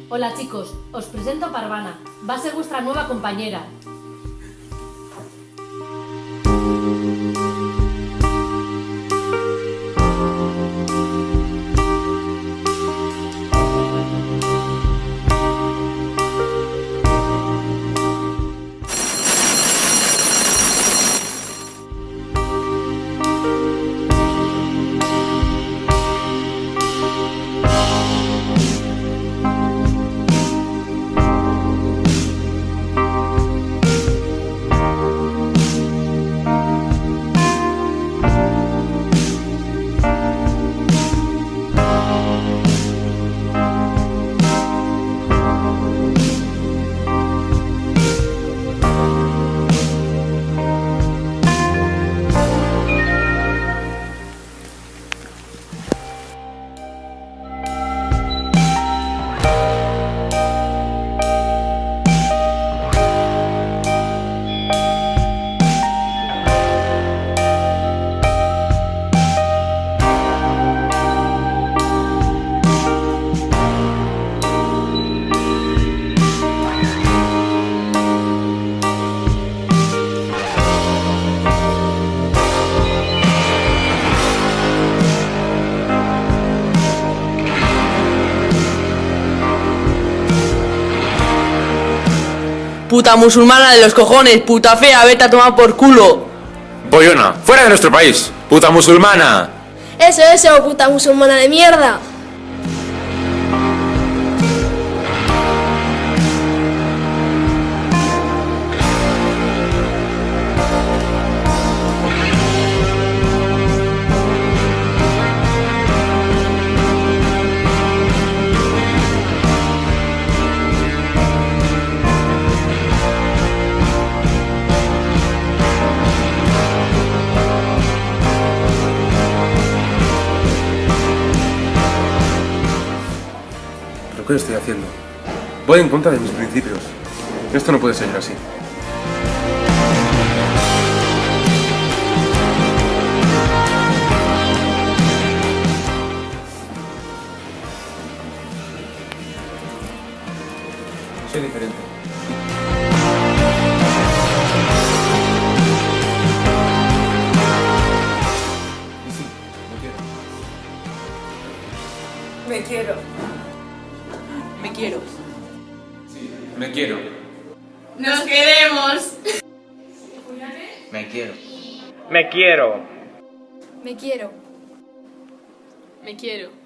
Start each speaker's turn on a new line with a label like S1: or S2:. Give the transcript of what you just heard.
S1: Hola chicos, os presento a Parvana. Va a ser vuestra nueva compañera.
S2: Puta musulmana de los cojones, puta fea, vete a tomar por culo.
S3: Pollona, fuera de nuestro país, puta musulmana.
S4: Eso, puta musulmana de mierda.
S5: ¿Pero qué estoy haciendo? Voy en contra de mis principios. Esto no puede seguir así. Soy diferente. Y sí, me quiero.
S2: Me quiero.
S5: Me quiero.
S6: ¡Nos queremos!
S3: Me quiero.
S7: Me quiero.
S4: Me quiero.
S6: Me quiero.